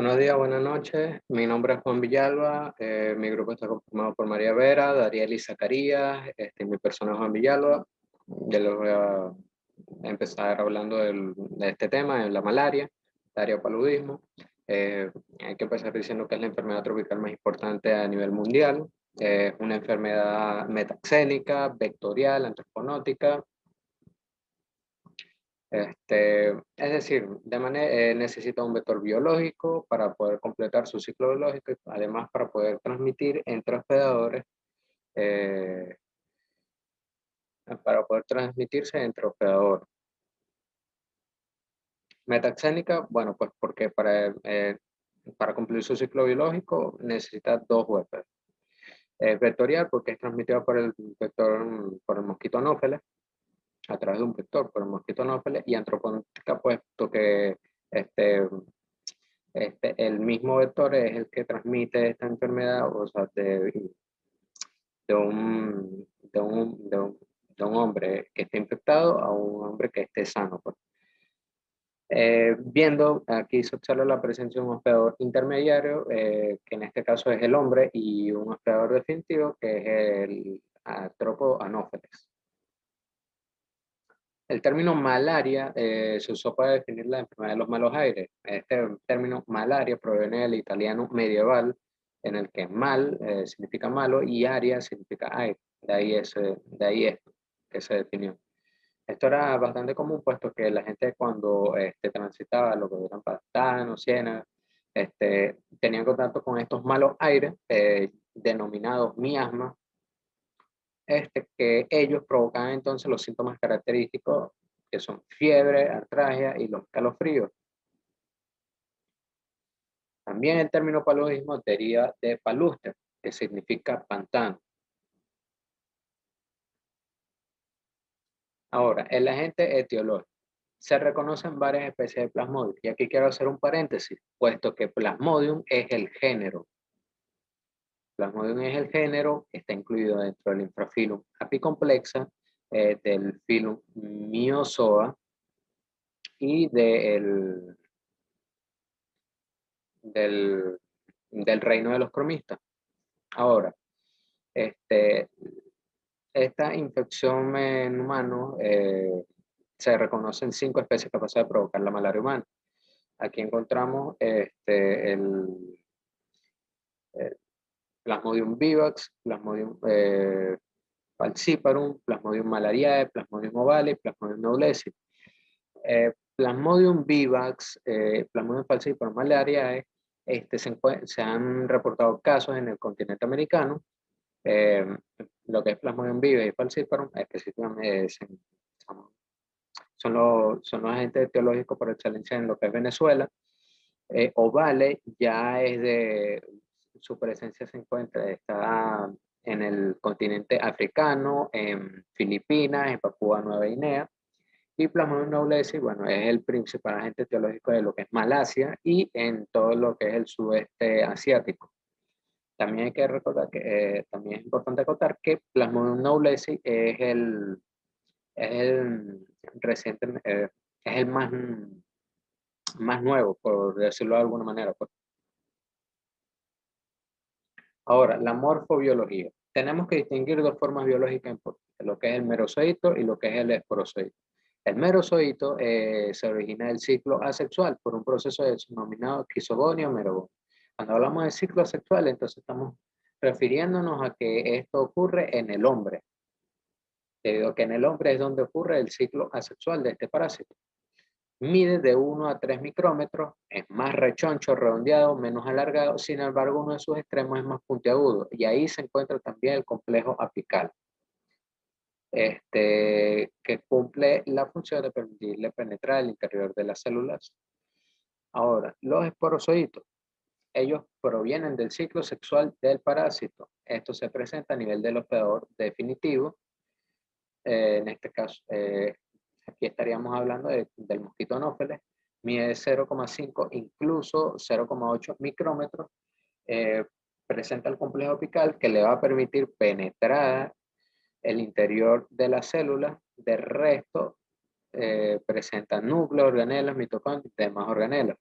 Buenos días, buenas noches. Mi nombre es Juan Villalba. Mi grupo está conformado por María Vera, Dariel y Zacarías. Mi persona es Juan Villalba. Yo les voy a empezar hablando de este tema, de la malaria, paludismo. Hay que empezar diciendo que es la enfermedad tropical más importante a nivel mundial. Es una enfermedad metaxénica, vectorial, antroponótica. Es decir, necesita un vector biológico para poder completar su ciclo biológico y además para poder transmitir entre hospedadores, eh, para poder transmitirse entre hospedadores. Metaxénica, bueno, pues porque para cumplir su ciclo biológico necesita dos huéspedes. Vectorial porque es transmitida por el mosquito anófeles, a través de un vector por el mosquito anófeles, y antropológica, puesto que este, el mismo vector es el que transmite esta enfermedad, o sea, de un, de un, de un, de un hombre que esté infectado a un hombre que esté sano, pues. Viendo, aquí se observa la presencia de un hospedador intermediario, que en este caso es el hombre, y un hospedador definitivo, que es el artrópodo anófeles. El término malaria se usó para definir la enfermedad de los malos aires. Este término malaria proviene del italiano medieval, en el que mal significa malo y aria significa aire. De ahí esto que se definió. Esto era bastante común, puesto que la gente cuando transitaba lo que eran pantanos, ciénagas, tenían contacto con estos malos aires, denominados miasmas, que ellos provocan entonces los síntomas característicos, que son fiebre, artralgia y los calofríos. También el término paludismo deriva de palustre, que significa pantano. Ahora, el agente etiológico. Se reconocen varias especies de Plasmodium, y aquí quiero hacer un paréntesis, puesto que Plasmodium es el género. Plasmodium es el género que está incluido dentro del infrafilum apicomplexa, del filum Myozoa y del, del reino de los cromistas. Ahora, este, esta infección en humanos se reconocen 5 especies capaces de provocar la malaria humana. Aquí encontramos el Plasmodium vivax, Plasmodium falciparum, Plasmodium malariae, Plasmodium ovale, Plasmodium knowlesi. Plasmodium vivax, Plasmodium falciparum, malariae, se han reportado casos en el continente americano. eh, lo que es Plasmodium vivax y falciparum, específicamente son los agentes etiológicos por excelencia en lo que es Venezuela. Ovale ya es su presencia está en el continente africano, en Filipinas, en Papúa Nueva Guinea. Y Plasmodium knowlesi, bueno, es el principal agente etiológico de lo que es Malasia y en todo lo que es el sudeste asiático. También hay que recordar también es importante acotar que Plasmodium knowlesi es el reciente, es el más nuevo, por decirlo de alguna manera, pues. Ahora, la morfobiología. Tenemos que distinguir dos formas biológicas importantes, lo que es el merozoito y lo que es el esporozoito. El merozoito se origina del ciclo asexual por un proceso denominado quisogonio o merogonio. Cuando hablamos de ciclo asexual, entonces estamos refiriéndonos a que esto ocurre en el hombre, debido a que en el hombre es donde ocurre el ciclo asexual de este parásito. Mide de 1 a 3 micrómetros, es más rechoncho, redondeado, menos alargado, sin embargo uno de sus extremos es más puntiagudo y ahí se encuentra también el complejo apical, que cumple la función de permitirle penetrar el interior de las células. Ahora, los esporozoitos, ellos provienen del ciclo sexual del parásito. Esto se presenta a nivel del hospedador definitivo. En este caso, aquí estaríamos hablando del mosquito anófeles, mide 0,5, incluso 0,8 micrómetros, eh, presenta el complejo apical que le va a permitir penetrar el interior de la célula. De resto, presenta núcleos, organelas, mitocondrias y demás organelas.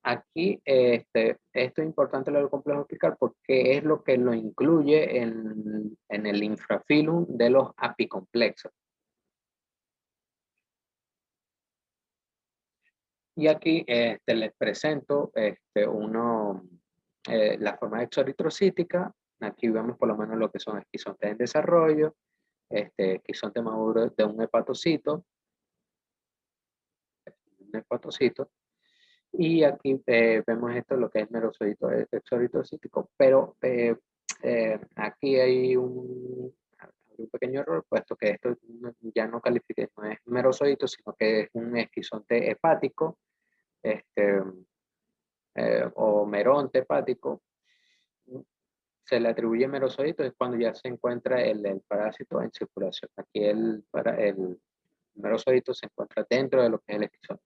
Aquí, esto es importante lo del complejo apical porque es lo que lo incluye en el infrafilum de los apicomplexos. Y aquí les presento la forma exoritrocítica. Aquí vemos por lo menos lo que son esquizontes en desarrollo, esquizonte maduro de un hepatocito. Y aquí vemos esto, lo que es merozoito exoritrocítico, pero aquí hay un pequeño error, puesto que esto ya no califica, no es merozoito, sino que es un esquizonte hepático, este, o meronte hepático. Se le atribuye merozoito es cuando ya se encuentra el parásito en circulación. Aquí el merozoito se encuentra dentro de lo que es el esquizonte.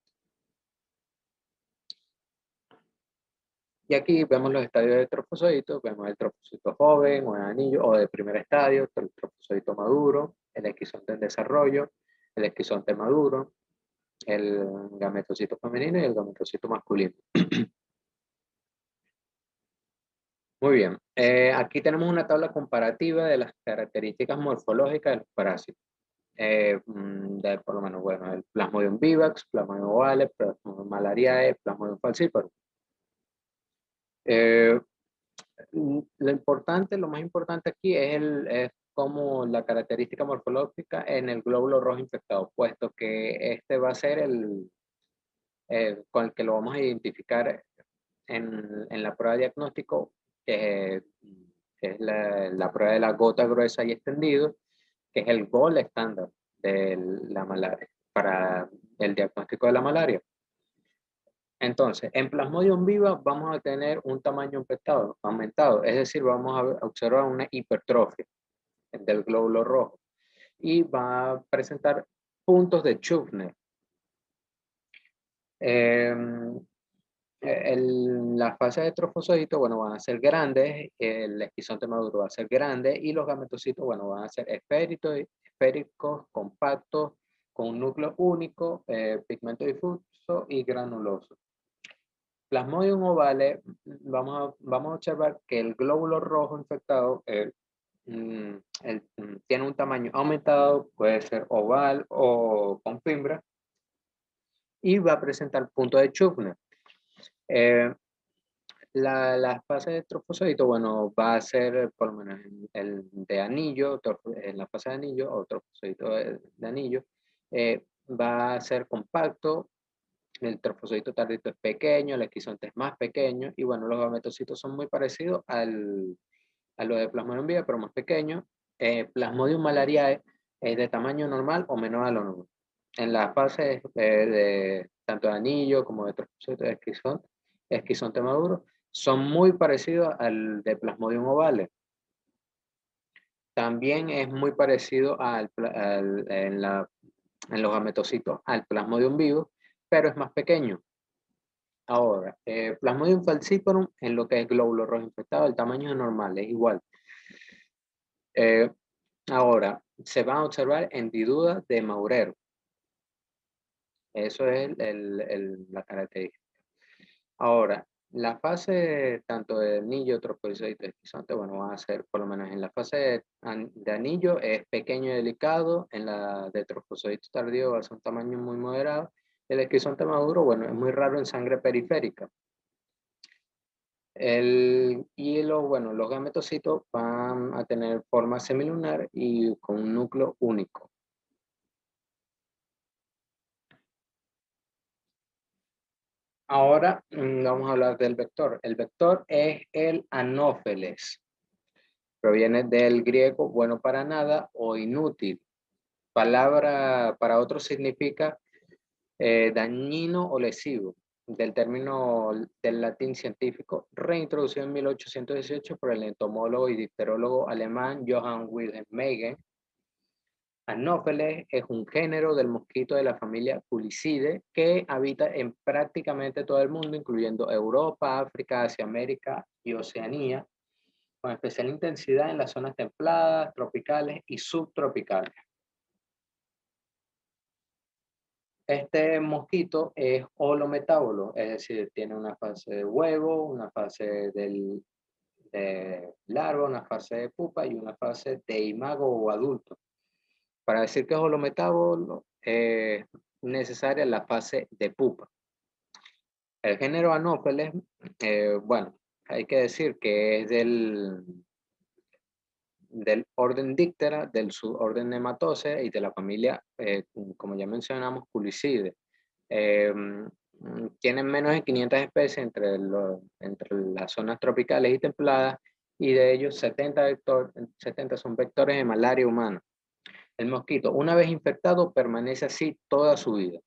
Y aquí vemos los estadios de trofosodito, vemos el trofosodito joven o en anillo o de primer estadio, el trofosodito maduro, el esquizonte en desarrollo, el esquizonte maduro, el gametocito femenino y el gametocito masculino. Muy bien, aquí tenemos una tabla comparativa de las características morfológicas de los parásitos. Por lo menos, bueno, el Plasmodium vivax, Plasmodium ovale, Plasmodium malariae, Plasmodium falciparum. Lo más importante aquí es como la característica morfológica en el glóbulo rojo infectado, puesto que este va a ser con el que lo vamos a identificar en la prueba de diagnóstico, que es la prueba de la gota gruesa y extendido, que es el gold estándar de la malaria, para el diagnóstico de la malaria. Entonces, en Plasmodium viva vamos a tener un tamaño aumentado, es decir, vamos a observar una hipertrofia del glóbulo rojo y va a presentar puntos de Chufner. La fase de trofosodito, bueno, van a ser grandes, el esquizonte maduro va a ser grande y los gametocitos, bueno, van a ser esféricos, compactos, con un núcleo único, pigmento difuso y granuloso. Plasmodium ovale, vamos a observar que el glóbulo rojo infectado tiene un tamaño aumentado, puede ser oval o con fimbra, y va a presentar punto de Chufner. La fase de trofosodito, bueno, va a ser por lo menos el de anillo, en la fase de anillo o trofosodito de anillo, va a ser compacto, el trofosodito tardito es pequeño, el esquizonte es más pequeño, y bueno, los gametocitos son muy parecidos a los de Plasmodium viva, pero más pequeños. Plasmodium malariae es de tamaño normal o menor a lo normal. En la fase de tanto de anillo como de trofosodito de esquizonte maduro, son muy parecidos al de Plasmodium ovale. También es muy parecido en los gametocitos al Plasmodium vivo, pero es más pequeño. Ahora, Plasmodium falciparum en lo que es glóbulo rojo infectado, el tamaño es normal, es igual. Ahora, se van a observar hendiduras de Maurero. Eso es la característica. Ahora, la fase tanto de anillo, trofosodito y esquizonte, bueno, va a ser por lo menos en la fase de anillo es pequeño y delicado, en la de trofosodito tardío va a ser un tamaño muy moderado, el esquizonte maduro, bueno, es muy raro en sangre periférica. Bueno, los gametocitos van a tener forma semilunar y con un núcleo único. Ahora vamos a hablar del vector. El vector es el anófeles. Proviene del griego bueno para nada o inútil. Palabra para otros significa dañino o lesivo, del término del latín científico, reintroducido en 1818 por el entomólogo y difterólogo alemán Johann Wilhelm Meigen. Anófeles es un género del mosquito de la familia Culicidae que habita en prácticamente todo el mundo, incluyendo Europa, África, Asia, América y Oceanía, con especial intensidad en las zonas templadas, tropicales y subtropicales. Este mosquito es holometábolo, es decir, tiene una fase de huevo, una fase de larva, una fase de pupa y una fase de imago o adulto. Para decir que es holometábolo, es necesaria la fase de pupa. El género Anopheles, bueno, hay que decir que es del orden Dictera, del suborden Nematocea y de la familia, como ya mencionamos, Culicidae. Tienen menos de 500 especies entre las zonas tropicales y templadas, y de ellos 70 son vectores de malaria humana. El mosquito, una vez infectado, permanece así toda su vida.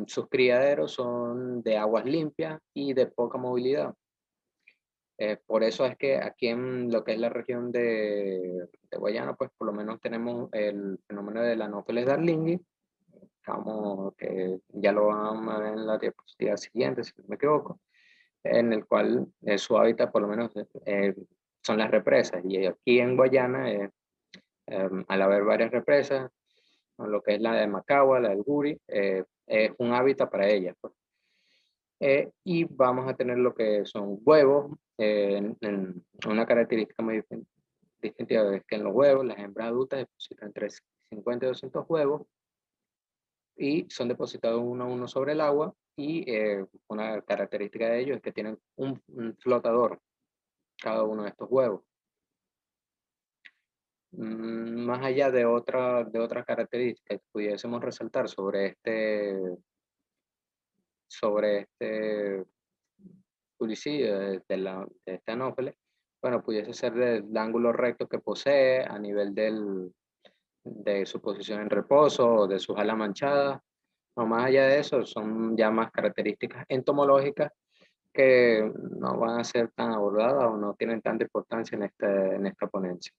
Sus criaderos son de aguas limpias y de poca movilidad. Por eso es que aquí en lo que es la región de Guayana, pues por lo menos tenemos el fenómeno del Anopheles darlingui, que ya lo vamos a ver en la diapositiva siguiente, si no me equivoco, en el cual su hábitat por lo menos son las represas. Y aquí en Guayana, al haber varias represas, lo que es la de Macagua, la del Guri, es un hábitat para ellas, pues. Y vamos a tener lo que son huevos. En una característica muy distintiva es que en los huevos las hembras adultas depositan entre 50 y 200 huevos y son depositados uno a uno sobre el agua, y una característica de ellos es que tienen un flotador cada uno de estos huevos. Más allá de otras características que pudiésemos resaltar sobre este publicidad de este Anófeles, bueno, pudiese ser del ángulo recto que posee a nivel de su posición en reposo o de sus alas manchadas. No, más allá de eso, son ya más características entomológicas que no van a ser tan abordadas o no tienen tanta importancia en esta ponencia.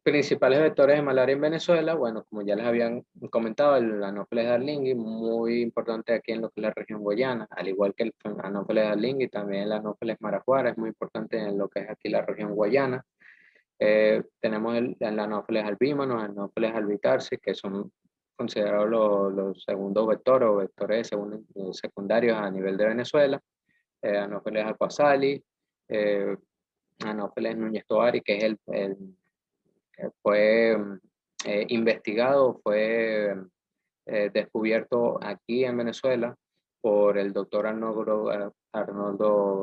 Principales vectores de malaria en Venezuela, bueno, como ya les habían comentado, el Anopheles darlingui, muy importante aquí en lo que es la región guayana, al igual que el Anopheles darlingui, también el Anopheles marajuara es muy importante en lo que es aquí la región guayana. Tenemos el Anopheles albímanos, el Anopheles albitarsi, que son considerados los segundos vectores o vectores secundarios a nivel de Venezuela. Anopheles aquasali, Anopheles Núñez Tovari, que es el que fue investigado, fue descubierto aquí en Venezuela por el doctor Arnoldo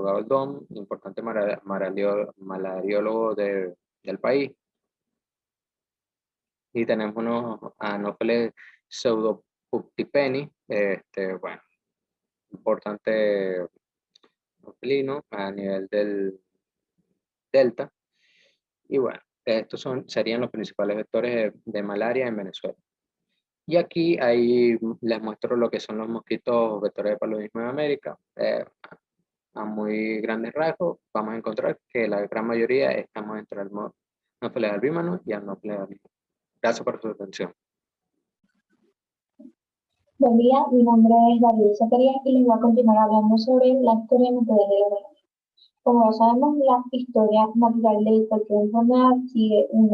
Galdón, importante malariólogo del país. Y tenemos unos Anopheles pseudopuptipeni, bueno, importante felino a nivel del delta. Y bueno, estos serían los principales vectores de malaria en Venezuela. Y aquí ahí les muestro lo que son los mosquitos vectores de paludismo en América. A muy grandes rasgos, vamos a encontrar que la gran mayoría estamos entre el Anopheles albímanos y Anopheles albímanos. Gracias por su atención. Buen día, mi nombre es David Zacarías y les voy a continuar hablando sobre la historia natural de la malaria. Como ya sabemos, la historia natural de cualquier enfermedad sigue un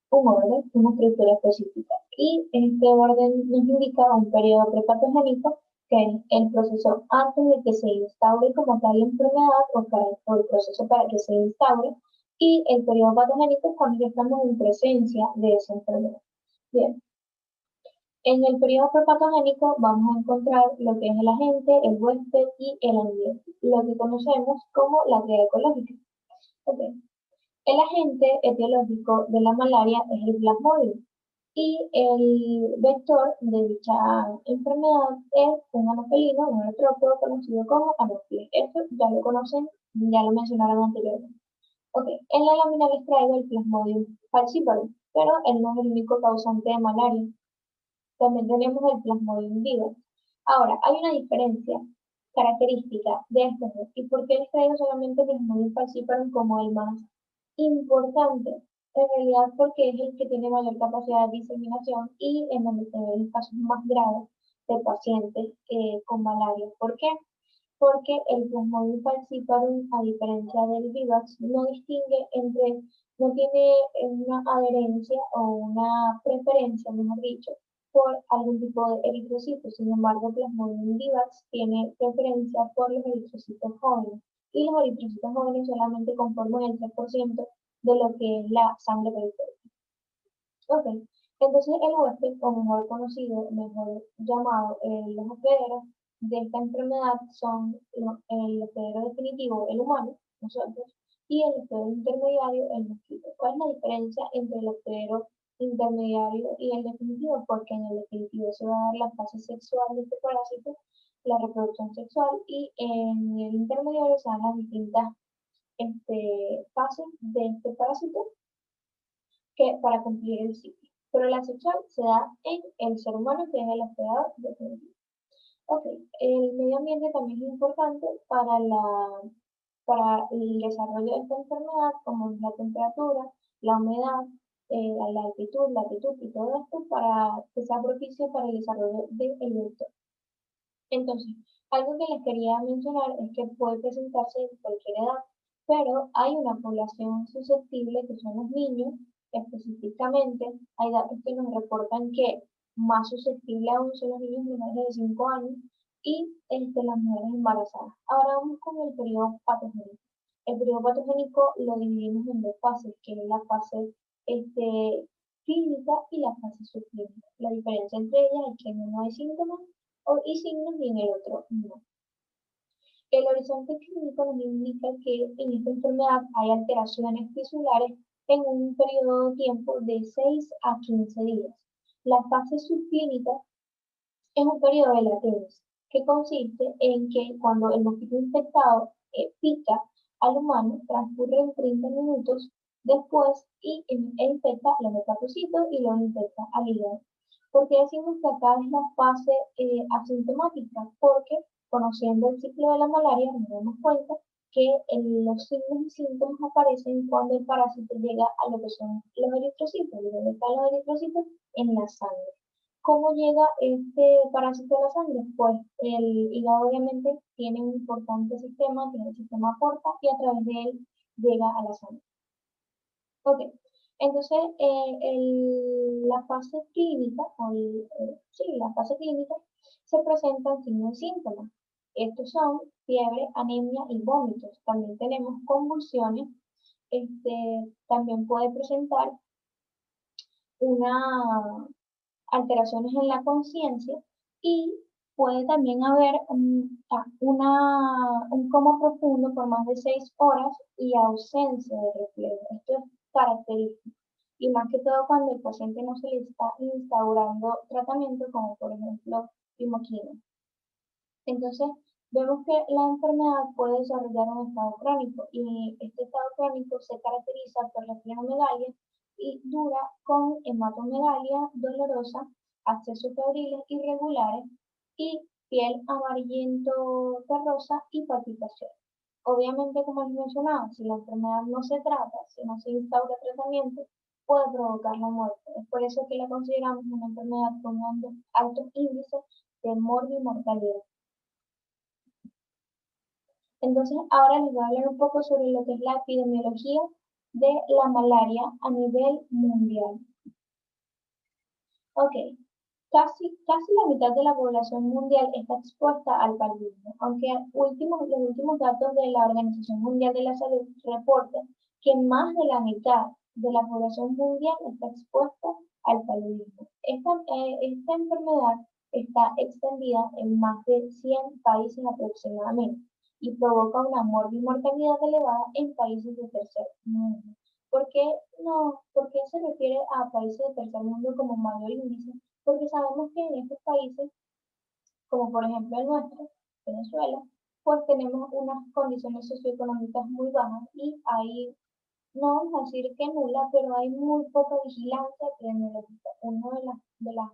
orden, una estructura específica. Y este orden nos indica un periodo prepatogénico, que es el proceso antes de que se instaure como tal la enfermedad o el proceso para que se instaure, y el periodo patogénico es cuando ya estamos en presencia de esa enfermedad. Bien. En el periodo prepatogénico vamos a encontrar lo que es el agente, el huésped y el ambiente, lo que conocemos como la tríada ecológica. Okay. El agente etiológico de la malaria es el plasmodium y el vector de dicha enfermedad es un anofelino, un artrópodo conocido como Anopheles. Esto ya lo conocen, ya lo mencionaron anteriormente. Okay. En la lámina les traigo el Plasmodium falciparum, pero él no es el único causante de malaria. También tenemos el Plasmodium vivax. Ahora, hay una diferencia característica de estos dos. ¿Y por qué les traigo solamente el Plasmodium falciparum como el más importante? En realidad porque es el que tiene mayor capacidad de diseminación y en donde se ven los casos más graves de pacientes con malaria. ¿Por qué? Porque el Plasmodium falciparum, a diferencia del vivax, no distingue entre no tiene una adherencia o una preferencia, mejor dicho, por algún tipo de eritrocito. Sin embargo, Plasmodium vivax tiene preferencia por los eritrocitos jóvenes. Y los eritrocitos jóvenes solamente conforman el 3% de lo que es la sangre periférica. Ok, entonces el huésped, o mejor conocido, mejor llamado los hospederos de esta enfermedad son el hospedero definitivo, el humano, nosotros, y el hospedero intermediario, el mosquito. ¿Cuál es la diferencia entre el hospedero intermediario y el definitivo? Porque en el definitivo se va a dar la fase sexual de este parásito, la reproducción sexual, y en el intermediario se dan las distintas fases de este parásito que para cumplir el ciclo. Pero la sexual se da en el ser humano, que es el hospedador definitivo. Ok, el medio ambiente también es importante para el desarrollo de esta enfermedad, como es la temperatura, la humedad, la altitud, latitud y todo esto para que sea propicio para el desarrollo del vector. Entonces, algo que les quería mencionar es que puede presentarse en cualquier edad, pero hay una población susceptible que son los niños, específicamente. Hay datos que nos reportan que más susceptibles aún son los niños menores de 5 años y las mujeres embarazadas. Ahora vamos con el periodo patogénico. El periodo patogénico lo dividimos en dos fases, que es la fase clínica y la fase subclínica. La diferencia entre ellas es que en uno hay síntomas y signos y en el otro no. El horizonte clínico nos indica que en esta enfermedad hay alteraciones tisulares en un periodo de tiempo de 6 a 15 días. La fase subclínica es un periodo de latencia, que consiste en que cuando el mosquito infectado pica al humano, transcurren 30 minutos después e infecta los hepatocitos y los infecta al hígado. ¿Por qué decimos que acá es la fase asintomática? Porque conociendo el ciclo de la malaria nos damos cuenta que los signos y síntomas aparecen cuando el parásito llega a lo que son los eritrocitos. ¿Y dónde están los eritrocitos? En la sangre. ¿Cómo llega este parásito a la sangre? Pues el hígado obviamente tiene un importante sistema, tiene el sistema porta y a través de él llega a la sangre. Ok, entonces la fase clínica, la fase clínica se presentan signos y síntomas. Estos son fiebre, anemia y vómitos. También tenemos convulsiones. También puede presentar alteraciones en la conciencia y puede también haber un coma profundo por más de 6 horas y ausencia de reflejo. Esto es característico. Y más que todo cuando el paciente no se le está instaurando tratamiento, como por ejemplo pimoquina. Entonces, vemos que la enfermedad puede desarrollar un estado crónico y este estado crónico se caracteriza por la esplenomegalia y dura con hematomegalia dolorosa, accesos febriles irregulares y piel amarillento terrosa y palpitación. Obviamente, como les mencionaba, si la enfermedad no se trata, si no se instaura tratamiento, puede provocar la muerte. Es por eso que la consideramos una enfermedad con altos índices de morbimortalidad. Entonces, ahora les voy a hablar un poco sobre lo que es la epidemiología de la malaria a nivel mundial. Ok, casi la mitad de la población mundial está expuesta al paludismo, aunque los últimos datos de la Organización Mundial de la Salud reportan que más de la mitad de la población mundial está expuesta al paludismo. Esta enfermedad está extendida en más de 100 países aproximadamente y provoca una morbimortalidad elevada en países de tercer mundo. ¿Por qué se refiere a países de tercer mundo como mayor índice? Porque sabemos que en estos países, como por ejemplo el nuestro, Venezuela, pues tenemos unas condiciones socioeconómicas muy bajas y hay, no vamos a decir que nula, pero hay muy poca vigilancia epidemiológica. Uno de las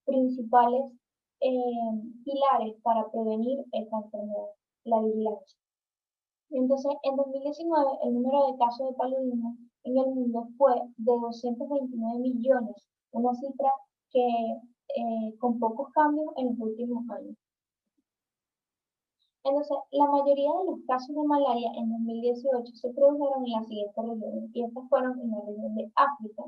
principales pilares para prevenir esta enfermedad, la vigilancia. Entonces, en 2019, el número de casos de paludismo en el mundo fue de 229 millones, una cifra que con pocos cambios en los últimos años. Entonces, la mayoría de los casos de malaria en 2018 se produjeron en las siguientes regiones, y estas fueron en la región de África,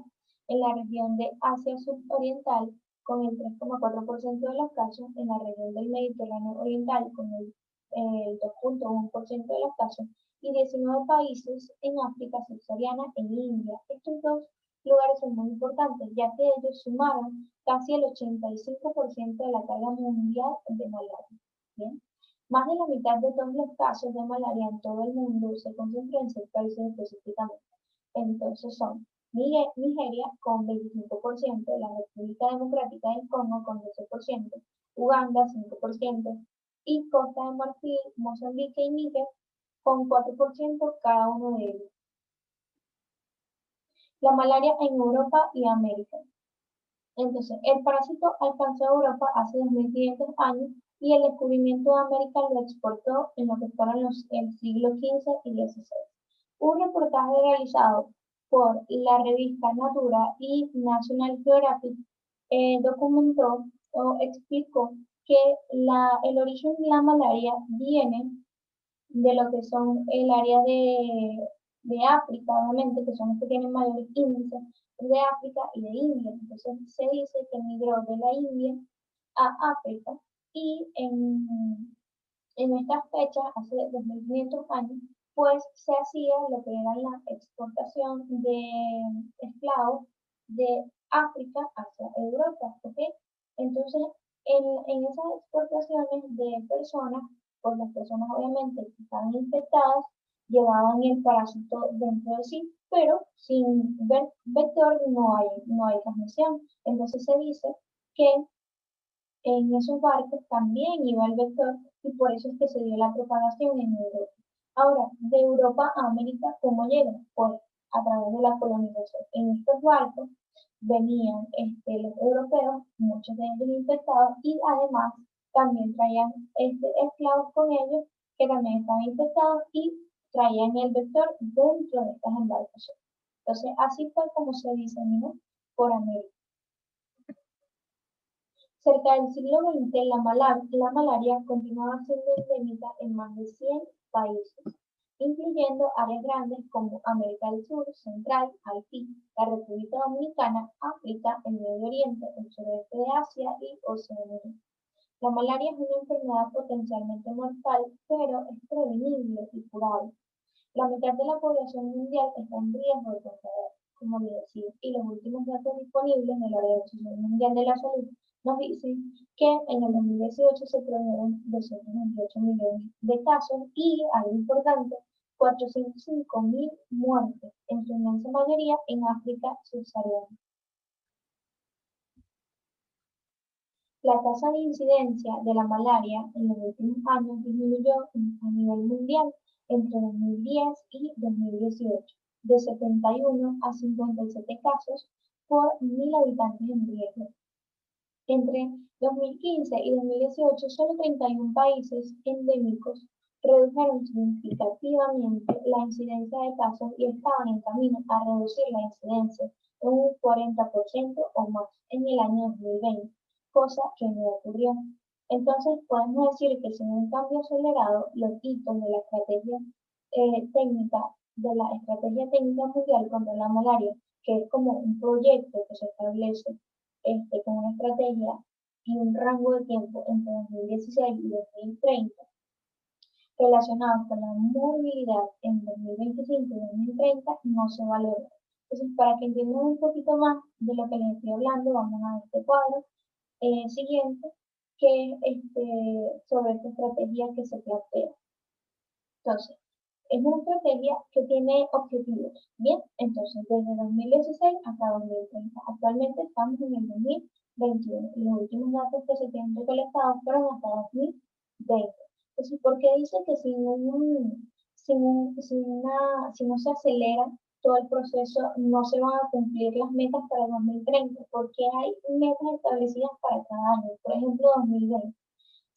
en la región de Asia Suboriental, con el 3,4% de los casos, en la región del Mediterráneo Oriental, con el 2,1% de los casos, y 19 países en África subsahariana e India. Estos dos lugares son muy importantes, ya que ellos sumaron casi el 85% de la carga mundial de malaria. ¿Bien? Más de la mitad de todos los casos de malaria en todo el mundo se concentran en 6 países específicamente. Entonces son Nigeria con 25%, la República Democrática del Congo con 12%, Uganda 5% y Costa de Marfil, Mozambique y Níger con 4% cada uno de ellos. La malaria en Europa y América. Entonces, el parásito alcanzó Europa hace 2500 años y el descubrimiento de América lo exportó en lo que fueron el siglo XV y XVI. Un reportaje realizado por la revista Natura y National Geographic documentó o explicó que el origen de la malaria viene de lo que son el área de África, obviamente, que son los que tienen mayores índices, de África y de India. Entonces se dice que migró de la India a África y en estas fechas, hace 2500 años, pues se hacía lo que era la exportación de esclavos de África hacia Europa, ¿ok? Entonces, en esas exportaciones de personas, pues las personas obviamente que estaban infectadas llevaban el parásito dentro de sí, pero sin vector no hay transmisión. Entonces se dice que en esos barcos también iba el vector y por eso es que se dio la propagación en Europa. Ahora, de Europa a América, ¿cómo llega? Pues a través de la colonización. En estos barcos venían los europeos, muchos de ellos infectados, y además también traían esclavos con ellos que también estaban infectados y traían el vector dentro de estas embarcaciones. Entonces, así fue como se diseminó por América. Cerca del siglo XX, la malaria continuaba siendo endémica en más de 100 países, incluyendo áreas grandes como América del Sur, Central, Haití, la República Dominicana, África, el Medio Oriente, el sureste de Asia y Oceanía. La malaria es una enfermedad potencialmente mortal, pero es prevenible y curable. La mitad de la población mundial está en riesgo de contagiar, como le decía, y los últimos datos disponibles de la Organización Mundial de la Salud nos dicen que en el 2018 se produjeron 228 millones de casos y, algo importante, 405.000 muertes, en su inmensa mayoría en África subsahariana. La tasa de incidencia de la malaria en los últimos años disminuyó a nivel mundial entre 2010 y 2018, de 71 a 57 casos por 1000 habitantes en riesgo. Entre 2015 y 2018, solo 31 países endémicos redujeron significativamente la incidencia de casos y estaban en camino a reducir la incidencia en un 40% o más en el año 2020, cosa que no ocurrió. Entonces, podemos decir que sin un cambio acelerado, los hitos de la estrategia técnica mundial contra la malaria, que es como un proyecto que se establece con una estrategia y un rango de tiempo entre 2016 y 2030 relacionados con la movilidad en 2025 y 2030 no se valora. Entonces, para que entiendan un poquito más de lo que les estoy hablando, vamos a este cuadro siguiente, que sobre esta estrategia que se plantea. Entonces, es una estrategia que tiene objetivos. Bien, entonces desde 2016 hasta 2030. Actualmente estamos en el 2021 y los últimos datos que se tienen recolectados fueron hasta 2020. Entonces, ¿por qué dice que si no se acelera todo el proceso, no se van a cumplir las metas para 2030? Porque hay metas establecidas para cada año. Por ejemplo, 2020.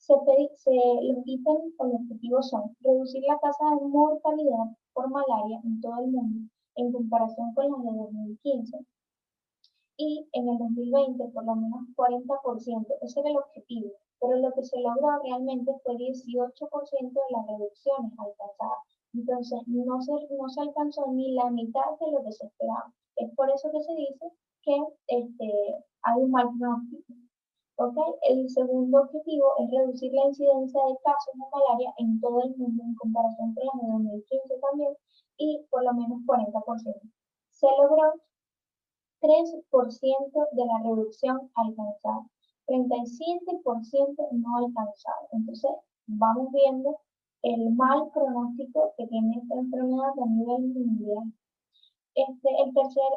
Los ítems o los objetivos son reducir la tasa de mortalidad por malaria en todo el mundo en comparación con la de 2015 y en el 2020 por lo menos 40%, ese era el objetivo, pero lo que se logró realmente fue 18% de las reducciones alcanzadas. Entonces, no se alcanzó ni la mitad de lo que se esperaba. Es por eso que se dice que hay un mal pronóstico. ¿Okay? El segundo objetivo es reducir la incidencia de casos de malaria en todo el mundo en comparación con el año 2015 también, y por lo menos 40%. Se logró 3% de la reducción alcanzada, 37% no alcanzado. Entonces, vamos viendo el mal pronóstico que tiene esta enfermedad a nivel mundial. El tercer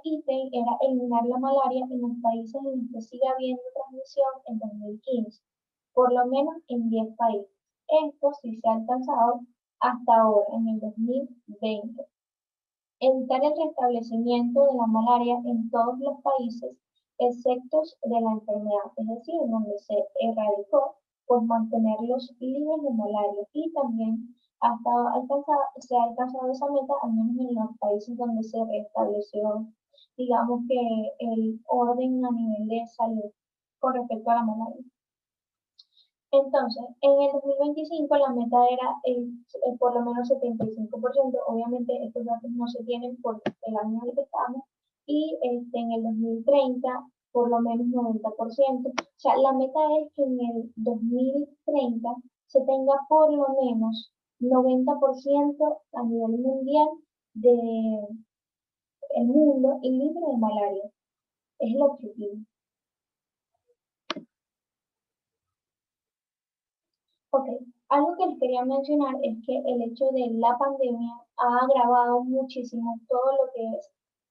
ítem era eliminar la malaria en los países en los que sigue habiendo transmisión en 2015, por lo menos en 10 países. Esto sí se ha alcanzado hasta ahora, en el 2020. Evitar el restablecimiento de la malaria en todos los países excepto de la enfermedad, es decir, donde se erradicó, pues mantenerlos libres de malaria, y también se ha alcanzado esa meta, al menos en los países donde se restableció, digamos que el orden a nivel de salud con respecto a la malaria. Entonces, en el 2025 la meta era por lo menos 75%. Obviamente estos datos no se tienen por el año en el que estamos, y en el 2030 por lo menos 90%. O sea, la meta es que en el 2030 se tenga por lo menos 90% a nivel mundial de el mundo libre de malaria. Es el objetivo. Ok, algo que les quería mencionar es que el hecho de la pandemia ha agravado muchísimo todo lo que es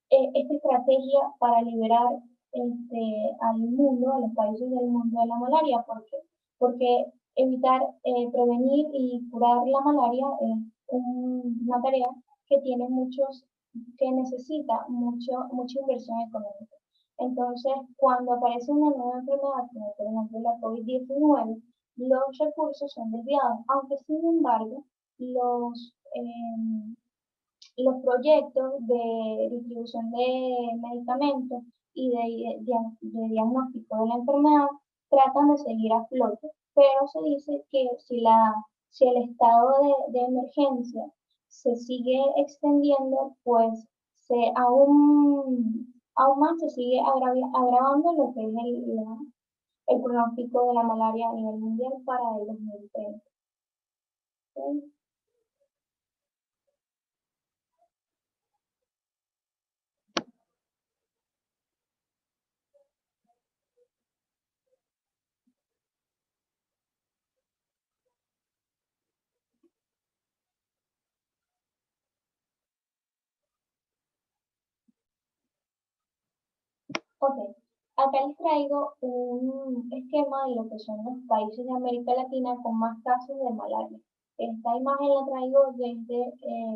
esta estrategia para liberar al mundo, a los países del mundo de la malaria. ¿Por qué? Porque evitar, prevenir y curar la malaria es una tarea que necesita mucha inversión económica. Entonces, cuando aparece una nueva enfermedad, como por ejemplo la COVID-19, los recursos son desviados, aunque sin embargo los proyectos de distribución de medicamentos y de diagnóstico de la enfermedad tratan de seguir a flote, pero se dice que si el estado de emergencia se sigue extendiendo, pues aún más se sigue agravando lo que es el pronóstico de la malaria a nivel mundial para el 2030. ¿Okay? Ok, acá les traigo un esquema de lo que son los países de América Latina con más casos de malaria. Esta imagen la traigo desde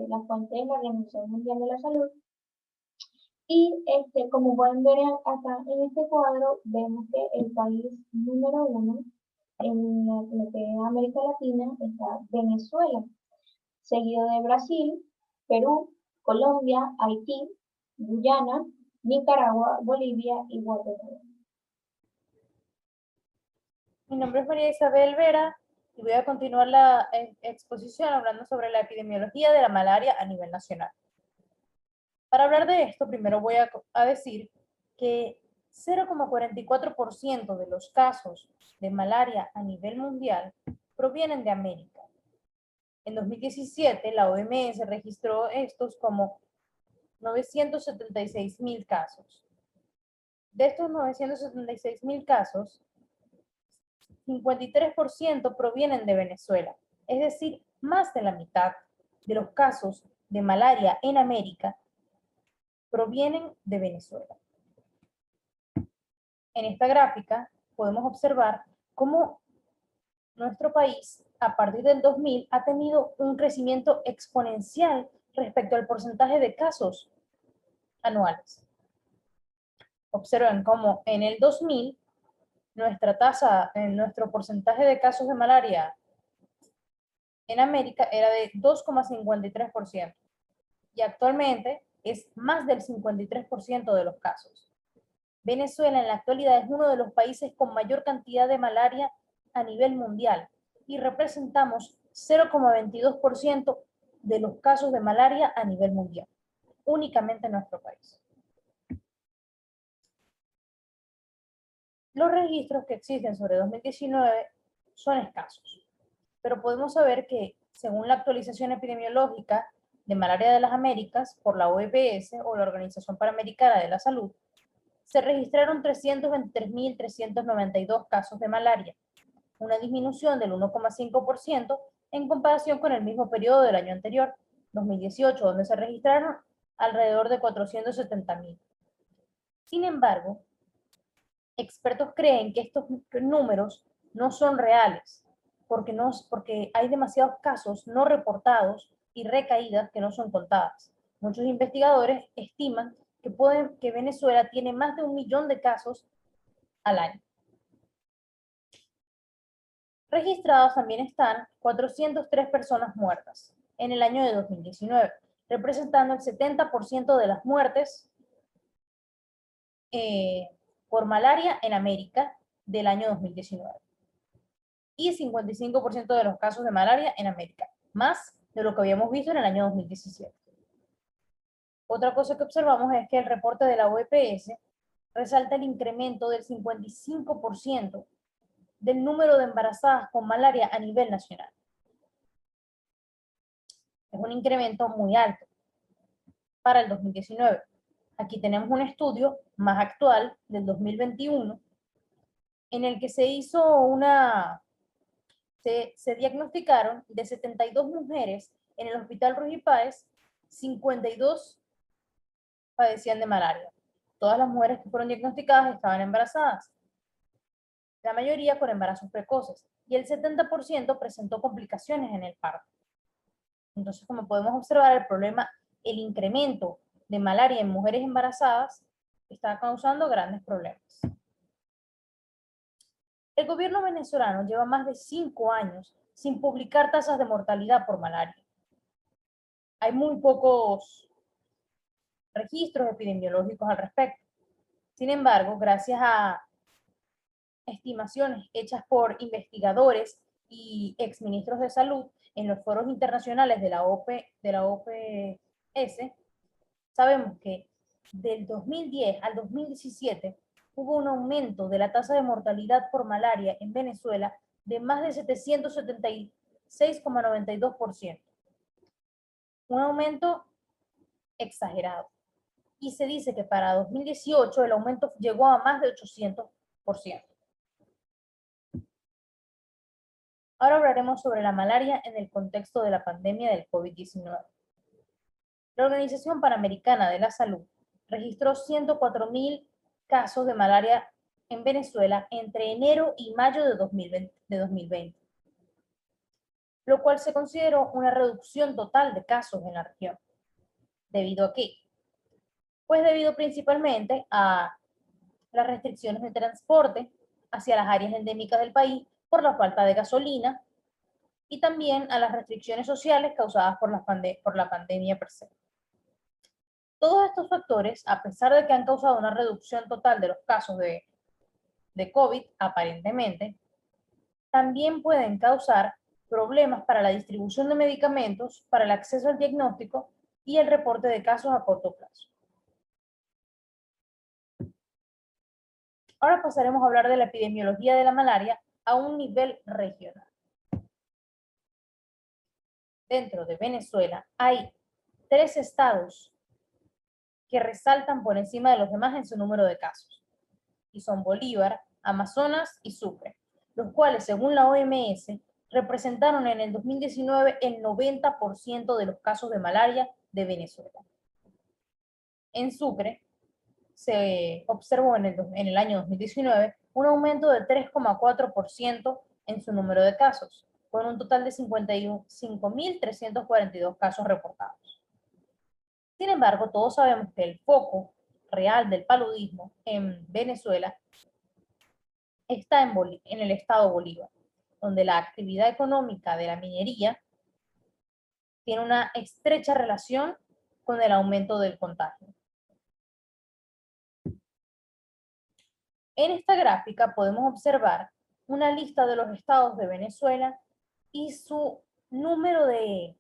la fuente de la Organización Mundial de la Salud. Y como pueden ver acá en este cuadro, vemos que el país número 1 en lo que es América Latina está Venezuela, seguido de Brasil, Perú, Colombia, Haití, Guyana, Nicaragua, Bolivia y Guatemala. Mi nombre es María Isabel Vera y voy a continuar la exposición hablando sobre la epidemiología de la malaria a nivel nacional. Para hablar de esto, primero voy a decir que 0,44% de los casos de malaria a nivel mundial provienen de América. En 2017, la OMS registró estos como 976.000 casos. De estos 976.000 casos, 53% provienen de Venezuela, es decir, más de la mitad de los casos de malaria en América provienen de Venezuela. En esta gráfica podemos observar cómo nuestro país, a partir del 2000, ha tenido un crecimiento exponencial respecto al porcentaje de casos anuales. Observen cómo en el 2000 nuestro porcentaje de casos de malaria en América era de 2,53% y actualmente es más del 53% de los casos. Venezuela en la actualidad es uno de los países con mayor cantidad de malaria a nivel mundial y representamos 0,22% de los casos de malaria a nivel mundial, únicamente en nuestro país. Los registros que existen sobre 2019 son escasos, pero podemos saber que, según la actualización epidemiológica de malaria de las Américas por la OMS o la Organización Panamericana de la Salud, se registraron 323.392 casos de malaria, una disminución del 1,5% en comparación con el mismo periodo del año anterior, 2018, donde se registraron alrededor de 470.000. Sin embargo, expertos creen que estos números no son reales, porque hay demasiados casos no reportados y recaídas que no son contadas. Muchos investigadores estiman que Venezuela tiene más de 1 millón de casos al año. Registrados también están 403 personas muertas en el año de 2019, representando el 70% de las muertes por malaria en América del año 2019. Y 55% de los casos de malaria en América, más de lo que habíamos visto en el año 2017. Otra cosa que observamos es que el reporte de la OMS resalta el incremento del 55% del número de embarazadas con malaria a nivel nacional. Es un incremento muy alto para el 2019. Aquí tenemos un estudio más actual del 2021 en el que se diagnosticaron de 72 mujeres en el Hospital Ruy y Páez, 52 padecían de malaria. Todas las mujeres que fueron diagnosticadas estaban embarazadas, la mayoría con embarazos precoces, y el 70% presentó complicaciones en el parto. Entonces, como podemos observar, el incremento de malaria en mujeres embarazadas está causando grandes problemas. El gobierno venezolano lleva más de 5 años sin publicar tasas de mortalidad por malaria. Hay muy pocos registros epidemiológicos al respecto. Sin embargo, gracias a estimaciones hechas por investigadores y exministros de salud en los foros internacionales de la OPS, sabemos que del 2010 al 2017 hubo un aumento de la tasa de mortalidad por malaria en Venezuela de más de 776,92%. Un aumento exagerado. Y se dice que para 2018 el aumento llegó a más de 800%. Ahora hablaremos sobre la malaria en el contexto de la pandemia del COVID-19. La Organización Panamericana de la Salud registró 104.000 casos de malaria en Venezuela entre enero y mayo de 2020, lo cual se consideró una reducción total de casos en la región. ¿Debido a qué? Pues debido principalmente a las restricciones de transporte hacia las áreas endémicas del país por la falta de gasolina y también a las restricciones sociales causadas por la pandemia per se. Todos estos factores, a pesar de que han causado una reducción total de los casos de COVID, aparentemente, también pueden causar problemas para la distribución de medicamentos, para el acceso al diagnóstico y el reporte de casos a corto plazo. Ahora pasaremos a hablar de la epidemiología de la malaria a un nivel regional. Dentro de Venezuela hay 3 estados que resaltan por encima de los demás en su número de casos, y son Bolívar, Amazonas y Sucre, los cuales, según la OMS, representaron en el 2019 el 90% de los casos de malaria de Venezuela. En Sucre se observó en el año 2019 un aumento de 3,4% en su número de casos, con un total de 55.342 casos reportados. Sin embargo, todos sabemos que el foco real del paludismo en Venezuela está en el estado Bolívar, donde la actividad económica de la minería tiene una estrecha relación con el aumento del contagio. En esta gráfica podemos observar una lista de los estados de Venezuela y su número de,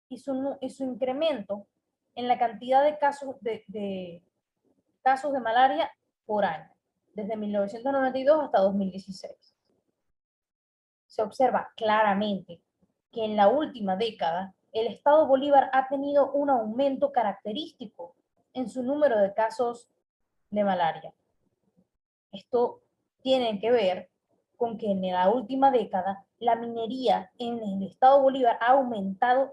y su incremento en la cantidad de casos casos de malaria por año, desde 1992 hasta 2016. Se observa claramente que en la última década el estado Bolívar ha tenido un aumento característico en su número de casos de malaria. Esto tiene que ver con que en la última década la minería en el estado Bolívar ha aumentado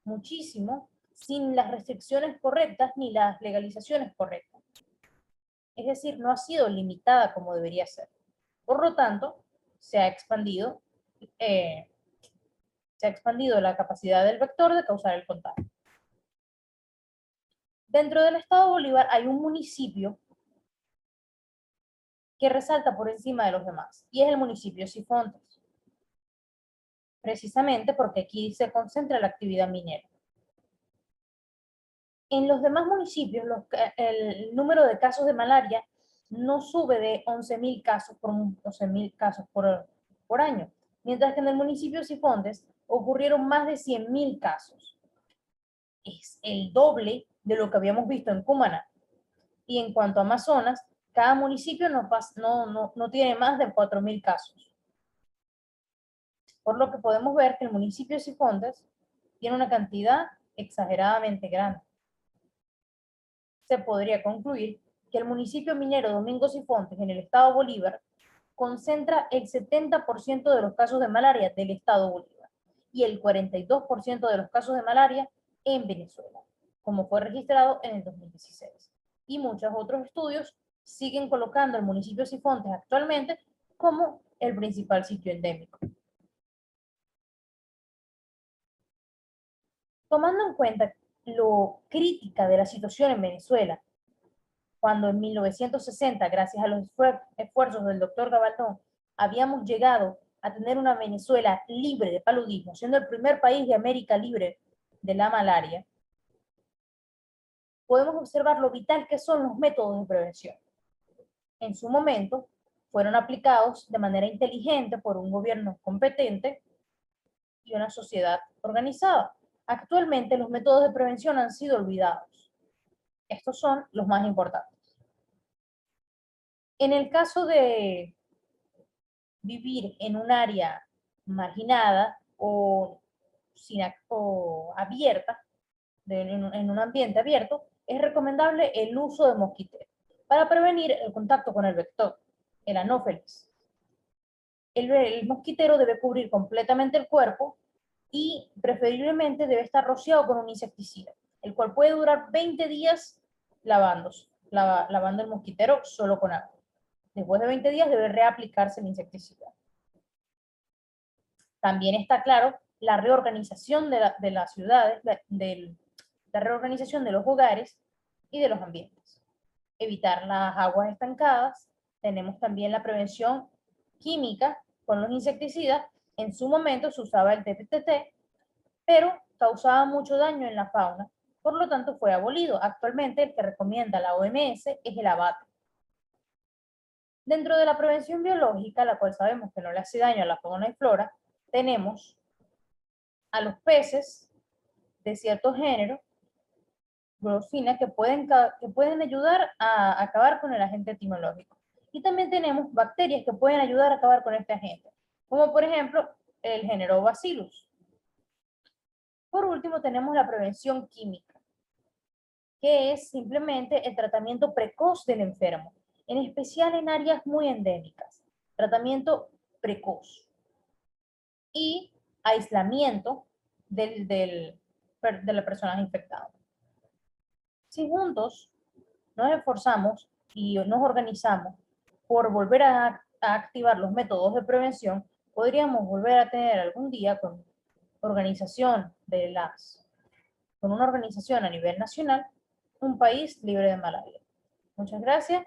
muchísimo sin las restricciones correctas ni las legalizaciones correctas. Es decir, no ha sido limitada como debería ser. Por lo tanto, se ha expandido la capacidad del vector de causar el contagio. Dentro del estado Bolívar hay un municipio que resalta por encima de los demás, y es el municipio Sifontes, precisamente porque aquí se concentra la actividad minera. En los demás municipios, el número de casos de malaria no sube de 11.000 casos por año, mientras que en el municipio Sifontes ocurrieron más de 100.000 casos. Es el doble de lo que habíamos visto en Cumaná. Y en cuanto a Amazonas, cada municipio no tiene más de 4.000 casos. Por lo que podemos ver que el municipio de Sifontes tiene una cantidad exageradamente grande. Se podría concluir que el municipio minero Domingo Sifontes en el estado Bolívar concentra el 70% de los casos de malaria del estado Bolívar y el 42% de los casos de malaria en Venezuela, como fue registrado en el 2016. Y muchos otros estudios siguen colocando el municipio Sifontes actualmente como el principal sitio endémico. Tomando en cuenta lo crítica de la situación en Venezuela, cuando en 1960, gracias a los esfuerzos del doctor Gabaldón, habíamos llegado a tener una Venezuela libre de paludismo, siendo el primer país de América libre de la malaria, podemos observar lo vital que son los métodos de prevención. En su momento, fueron aplicados de manera inteligente por un gobierno competente y una sociedad organizada. Actualmente, los métodos de prevención han sido olvidados. Estos son los más importantes. En el caso de vivir en un área marginada o abierta, en un ambiente abierto, es recomendable el uso de mosquitero para prevenir el contacto con el vector, el anófeles. El mosquitero debe cubrir completamente el cuerpo y preferiblemente debe estar rociado con un insecticida, el cual puede durar 20 días lavando el mosquitero solo con agua. Después de 20 días debe reaplicarse el insecticida. También está claro la reorganización de las ciudades, la reorganización de los hogares y de los ambientes. Evitar las aguas estancadas. Tenemos también la prevención química con los insecticidas. En su momento se usaba el DDT, pero causaba mucho daño en la fauna. Por lo tanto, fue abolido. Actualmente, el que recomienda la OMS es el abate. Dentro de la prevención biológica, la cual sabemos que no le hace daño a la fauna y flora, tenemos a los peces de cierto género, Glossina, que pueden ayudar a acabar con el agente etimológico. Y también tenemos bacterias que pueden ayudar a acabar con este agente, como por ejemplo el género Bacillus. Por último, tenemos la prevención química, que es simplemente el tratamiento precoz del enfermo, en especial en áreas muy endémicas. Tratamiento precoz. Y aislamiento de la persona infectada. Si juntos nos esforzamos y nos organizamos por volver a activar los métodos de prevención, podríamos volver a tener algún día con una organización a nivel nacional, un país libre de malaria. Muchas gracias